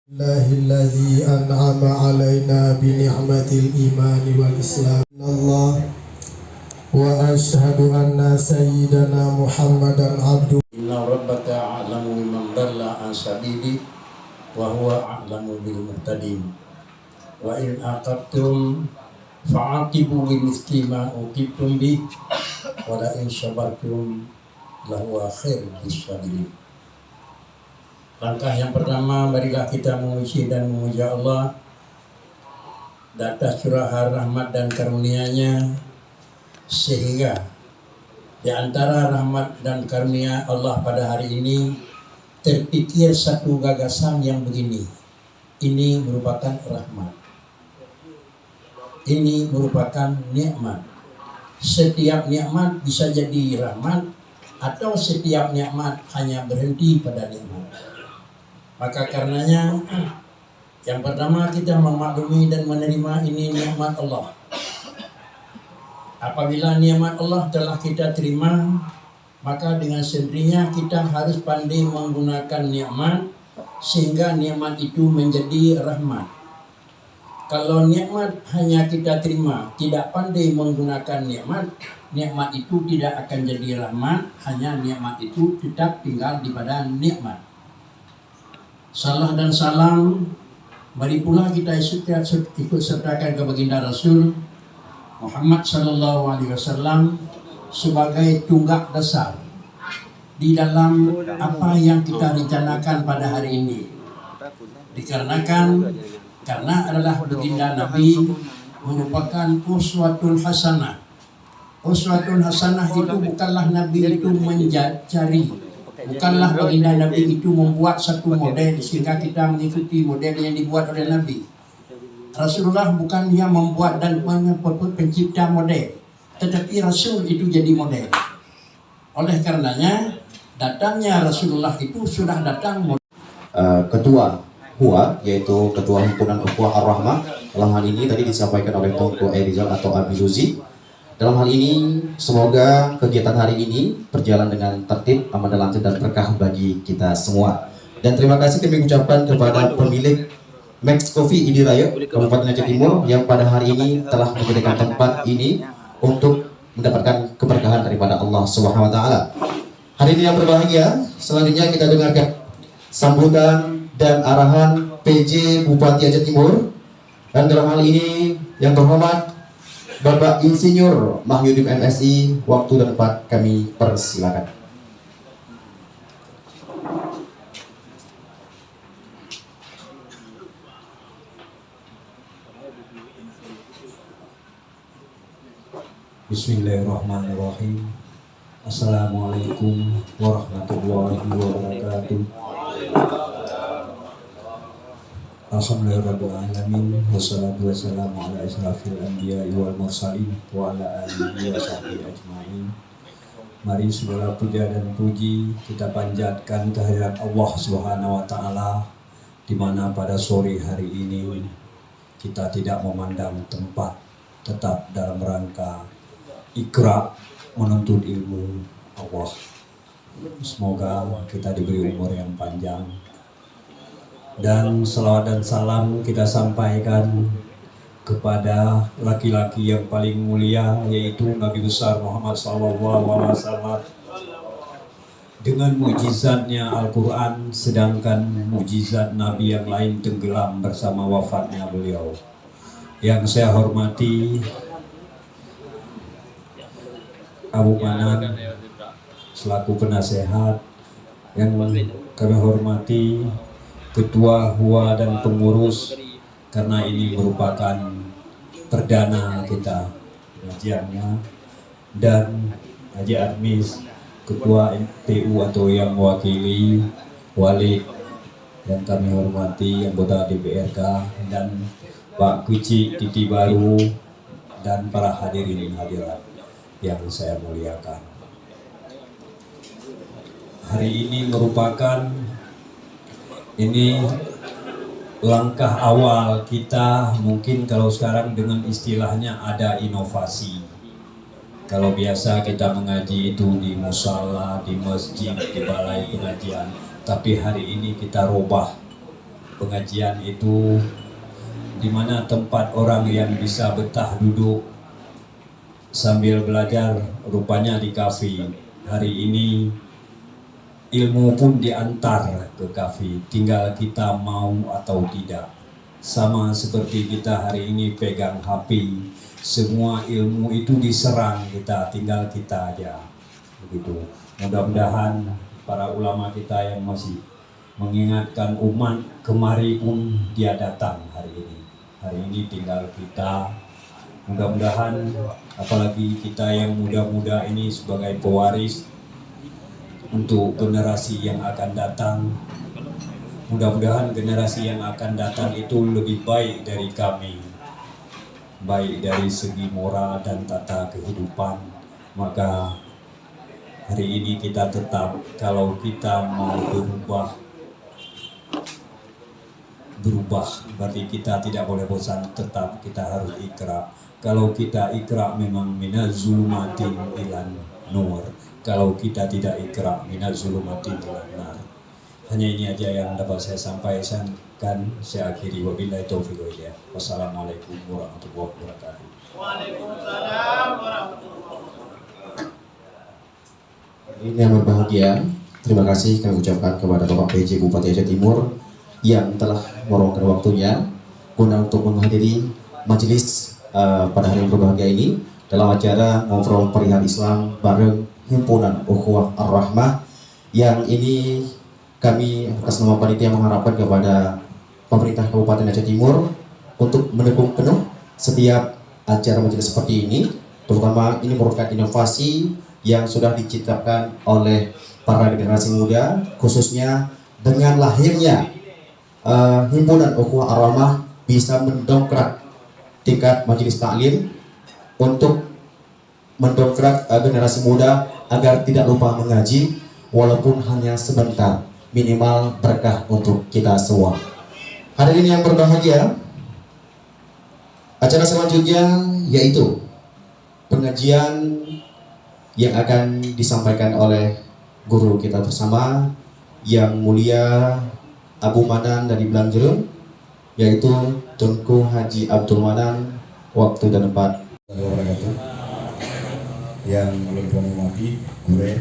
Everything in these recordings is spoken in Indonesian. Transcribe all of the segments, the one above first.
Alhamdulillahilladzi an'ama alaina bi ni'matil iman wal islam. Allah wa ashhadu anna sayyidana Muhammadan abduhu. Inna rabbaka a'lamu biman dhalla an sabili wa huwa a'lamu bil muhtadin. Wa in aqabtum fa'aqibu bimithli ma uqibtum bih wa la in syabartum lahuwa khairul lisabirin. Langkah yang pertama, marilah kita memuji dan memuja Allah di atas curahan rahmat dan karunia-Nya, sehingga di antara rahmat dan karunia Allah pada hari ini terpikir satu gagasan yang begini. Ini merupakan rahmat. Ini merupakan nikmat. Setiap nikmat bisa jadi rahmat, atau setiap nikmat hanya berhenti pada nikmat. Maka karenanya yang pertama kita memaklumi dan menerima ini nikmat Allah. Apabila nikmat Allah telah kita terima, maka dengan sendirinya kita harus pandai menggunakan nikmat sehingga nikmat itu menjadi rahmat. Kalau nikmat hanya kita terima, tidak pandai menggunakan nikmat, nikmat itu tidak akan jadi rahmat, hanya nikmat itu tetap tinggal di pada nikmat. Salah dan salam, mari pula kita ikut sertakan ke baginda Rasul Muhammad sallallahu alaihi wasallam sebagai tunggak dasar di dalam apa yang kita rencanakan pada hari ini. Dikarenakan karena adalah baginda Nabi merupakan uswatun hasanah. Uswatun hasanah itu bukanlah Nabi itu mencari, bukanlah baginda Nabi itu membuat satu model sehingga kita mengikuti model yang dibuat oleh Nabi. Rasulullah bukan yang membuat dan pencipta model, tetapi Rasul itu jadi model. Oleh karenanya datangnya Rasulullah itu sudah datang ketua HUA, yaitu Ketua Himpunan Ukhuwah Ar-Rahmah. Dalam hal ini tadi disampaikan oleh Tengku Rizal atau Abi Luzi. Dalam hal ini, semoga kegiatan hari ini berjalan dengan tertib, aman, lancar, dan berkah bagi kita semua. Dan terima kasih kami ucapkan kepada pemilik Max Coffee Idiraya, Kabupaten Aceh Timur, yang pada hari ini telah menjadikan tempat ini untuk mendapatkan keberkahan daripada Allah Subhanahu Wa Taala. Hari ini yang berbahagia, selanjutnya kita dengarkan sambutan dan arahan PJ Bupati Aceh Timur. Dan dalam hal ini yang terhormat Bapak Insinyur Mahyudin MSI, waktu dan tempat kami persilakan. Bismillahirrahmanirrahim. Assalamualaikum warahmatullahi wabarakatuh. Alhamdulillahirrahmanirrahim. Wassalatu wassalamu ala asyrafil anbiya'i wal mursalin wa ala alihi wa sahbihi ajma'in. Mari segala puja dan puji kita panjatkan kehadirat Allah Subhanahu wa taala, di mana pada sore hari ini kita tidak memandang tempat, tetap dalam rangka ikra menuntut ilmu Allah. Semoga kita diberi umur yang panjang. Dan selawat dan salam kita sampaikan kepada laki-laki yang paling mulia, yaitu Nabi besar Muhammad SAW, dengan mukjizatnya Al-Quran, sedangkan mukjizat Nabi yang lain tenggelam bersama wafatnya beliau. Yang saya hormati Abu Manan selaku penasehat, yang kami hormati Ketua HUA dan pengurus, karena ini merupakan perdana kita pengajiannya, dan Haji Admis, Ketua MTU atau yang mewakili Walid, dan kami hormati anggota DPRK, dan Pak Kuci Titi Baru, dan para hadirin hadirat yang saya muliakan. Hari ini merupakan langkah awal kita, mungkin kalau sekarang dengan istilahnya ada inovasi. Kalau biasa kita mengaji itu di musala, di masjid, di balai pengajian, tapi hari ini kita robah pengajian itu di mana tempat orang yang bisa betah duduk sambil belajar, rupanya di kafe. Hari ini ilmu pun diantar ke kafe, tinggal kita mau atau tidak. Sama seperti kita hari ini pegang HP, semua ilmu itu diserang kita, tinggal kita aja. Begitu. Mudah-mudahan para ulama kita yang masih mengingatkan umat, kemari pun dia datang hari ini. Hari ini tinggal kita. Mudah-mudahan apalagi kita yang muda-muda ini sebagai pewaris untuk generasi yang akan datang. Mudah-mudahan generasi yang akan datang itu lebih baik dari kami, baik dari segi moral dan tata kehidupan. Maka hari ini kita tetap, kalau kita mau berubah berarti kita tidak boleh bosan, tetap kita harus ikra. Kalau kita ikra memang minaz zulumatin ilan nur, kalau kita tidak ikra minaz zulumatin ilan nar. Hanya ini aja yang dapat saya sampaikan. Saya akhiri, wabillahi taufiq wal hidayah. Wassalamualaikum warahmatullahi wabarakatuh. Waalaikumsalam warahmatullahi wabarakatuh. Ini yang berbahagia, terima kasih kami ucapkan kepada Bapak PJ Bupati Aceh Timur yang telah meluangkan waktunya guna untuk menghadiri majelis pada hari yang berbahagia ini dalam acara ngobrol perihal Islam bareng Himpunan Ukhuwah Ar-Rahmah, yang ini kami atas nama panitia mengharapkan kepada pemerintah Kabupaten Aceh Timur untuk mendukung penuh setiap acara majelis seperti ini, terutama ini merupakan inovasi yang sudah diciptakan oleh para generasi muda, khususnya dengan lahirnya Himpunan Ukhuwah Ar-Rahmah bisa mendongkrak tingkat majelis taklim untuk mendongkrak generasi muda agar tidak lupa mengaji walaupun hanya sebentar, minimal berkah untuk kita semua. Hari ini yang berbahagia, acara selanjutnya yaitu pengajian yang akan disampaikan oleh guru kita bersama yang mulia Abu Manan dari Belanjerung, yaitu Tunku Haji Abdul Manan. Waktu dan tempat. Yang belum kami hormati, Gure,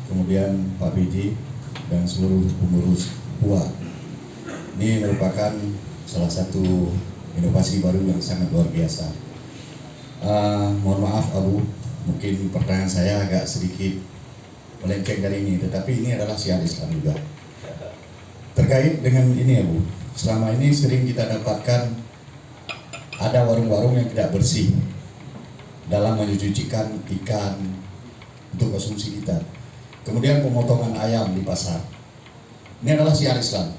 kemudian Pak PJ dan seluruh pengurus PUA. Ini merupakan salah satu inovasi baru yang sangat luar biasa. Mohon maaf Abu, mungkin pertanyaan saya agak sedikit melenceng dari ini, tetapi ini adalah syiar Islam juga. Terkait dengan ini Abu, selama ini sering kita dapatkan ada warung-warung yang tidak bersih dalam mencucikan ikan untuk konsumsi kita. Kemudian pemotongan ayam di pasar. Ini adalah syiar Islam.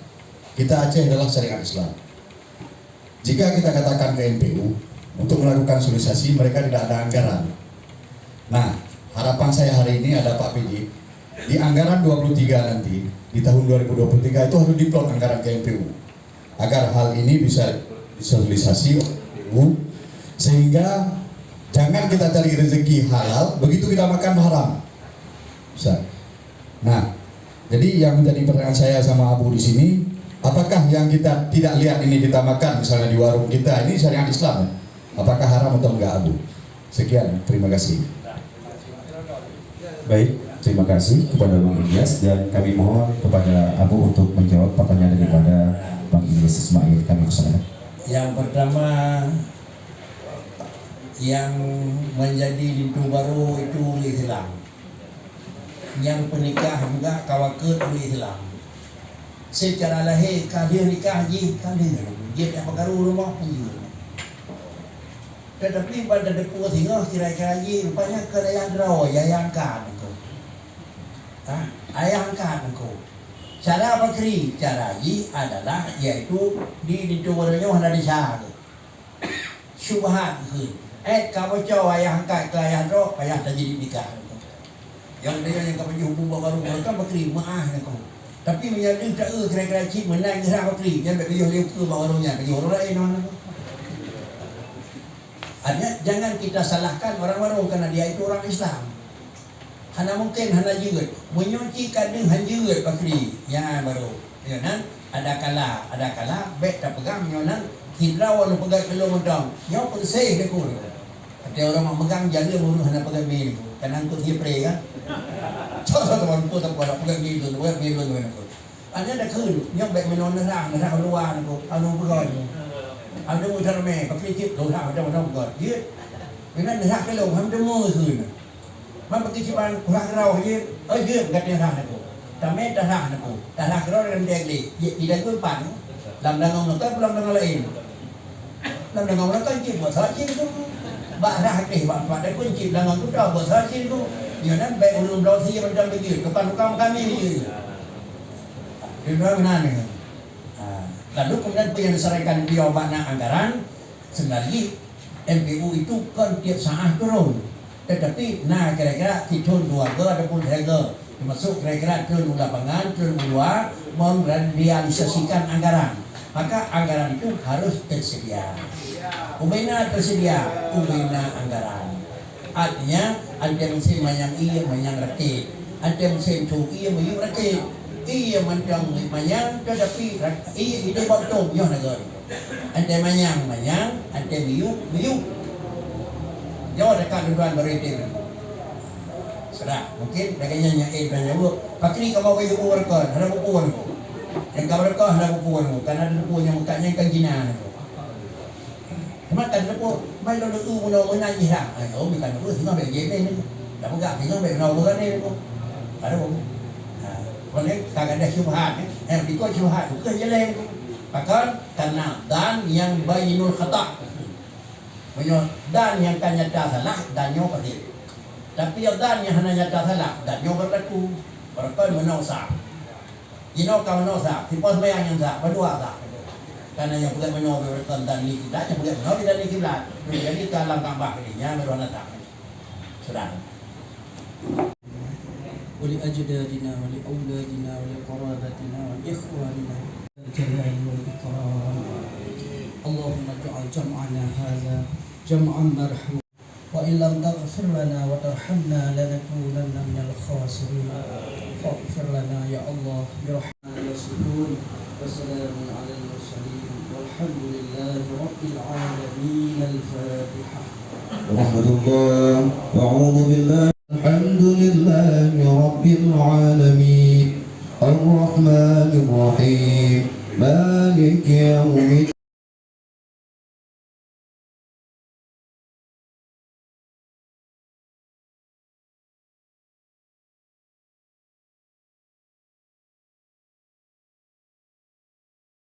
Kita Aceh adalah syariat Islam. Jika kita katakan ke NPU untuk melakukan sosialisasi, mereka tidak ada anggaran. Nah, harapan saya hari ini ada Pak PJ, di anggaran 23 nanti, di tahun 2023 itu harus diplot anggaran ke NPU agar hal ini bisa disosialisasi oleh NPU, sehingga jangan kita cari rezeki halal, begitu kita makan haram. Bisa. Nah, jadi yang menjadi pertanyaan saya sama Abu di sini, apakah yang kita tidak lihat ini kita makan misalnya di warung kita ini syariat Islam, apakah haram atau enggak Abu? Sekian, terima kasih. Baik, terima kasih kepada Bang Ilyas, dan kami mohon kepada Abu untuk menjawab pertanyaan daripada Bang Ilyas Ismail. Kami persilakan. Yang pertama, yang menjadi pintu baru itu Islam. Yang penikah juga kawaket oleh Islam. Secara lahir dia nikah haji dia tidak bergaru rumah haji. Tetapi pada depu tinggal kira-kira haji rupanya kerajaan draw ayangkan engkau. Ayangkan engkau. Cara bakri, cara haji adalah yaitu di dituarnya ada di sana. Syubhat ke. Kamu coba ayah angkat ke ayah draw, ayah dah jadi nikah. Yang dia yang kamu hubung baru mereka bakri maah engkau. Tapi menjadi tak kira-kira cip menang gerak bakri, jangan bagi dia ke barunya, bagi orang lain orang. Artinya jangan kita salahkan orang-orang karena dia itu orang Islam. Hana mungkin hana juga menyuci kadang hanjut bakri, ya baru. Ya kan? ada kala bet tak pegang nyonan hidraw anu pegang kalau mendong nyo pun sei de ku ada orang mau pegang jaga mulu hana pegang ni kan angkut dia pre kan coba teman ku tak pada pegang ni tu pegang ni tuอันนี้ได้ขึ้นยังแบบไม่นอนในร่างรัวนะกูเอาลงไปก่อนเอาดูมือทำแม่กับพี่คิดดูทางจะมาต้องก่อนยืดเพราะนั้นในร่างก็ลงทำด้วยมือขึ้นมันปฏิชิบันร่างเรายืดยืดกันในร่างนะกูแต่แม่แต่ร่างนะกูแต่ร่างเราเรียนเด็กดิดีได้กุ้งปั่นลำดังงเราก็ลำดังอะไรเองลำดังงเราก็จีบหัวเธอจีบกูบ้าร่างดิบ้าได้กุ้งจีบลำดังกูเจ้าหัวเธอจีบกูอย่างนั้นแบบอุดมเราที่มันจะไปยืดกับปั่นกำไม่ยืดBagaimana? Lalu kemudian penyelesaian biaya anggaran sebenarnya MPU itu kan tiap saat turun, tetapi kira-kira turun 2 ataupun 3 termasuk kira-kira turun lapangan, turun luar merealisasikan anggaran, maka anggaran itu harus tersedia. Umena tersedia, umena anggaran. Artinya ada musim mayang rakit, ada musim tu mayang rakit. Iya mandang mayang tetapi iya itu botong yo negara. Ante mayang ante biu. Yo dekat duduan berite. Sudah, mungkin dagangnya banyak bu. Pakri kamu bayu uwarkan, ada bukuan. Yang kamu rekah ada bukuan karena ada bukuan yang mukanya kan jinan. Cuma kan buku mai lo lu mau menanyi hang. Ayo bukan buku sih nggak begini ni. Tak buka sih nggak begitu bukan ni. Ada buku. Oleh tak ada syubhat dikut syubhat bukan jalan maka karena dan yang bayinul khata' dan yang kan nyata salah dan nyo pasti tapi dan yang hanya nyata salah dan nyo berlaku berkon menosa ino ka menosa tipos mayang yang sah berdua sah karena yang boleh menosa berkon dan ni tidak yang boleh menosa dan ni kiblat jadi kalang tambah ininya berwarna tak sudah ولأجدادنا ولأولادنا ولقرابتنا ولإخواننا الجلال والإكرام اللهم اجعل جمعنا هذا جمعا مرحوما وإن لم تغفر لنا وترحمنا لنكونن من الخاسرين فاغفر لنا يا الله برحمتك يصفون وسلام على المرسلين والحمد لله رب العالمين الفاتحة ورحمة الله وأعوذ بالله الحمد لله رب العالمين الرحمن الرحيم مالك يوم الدين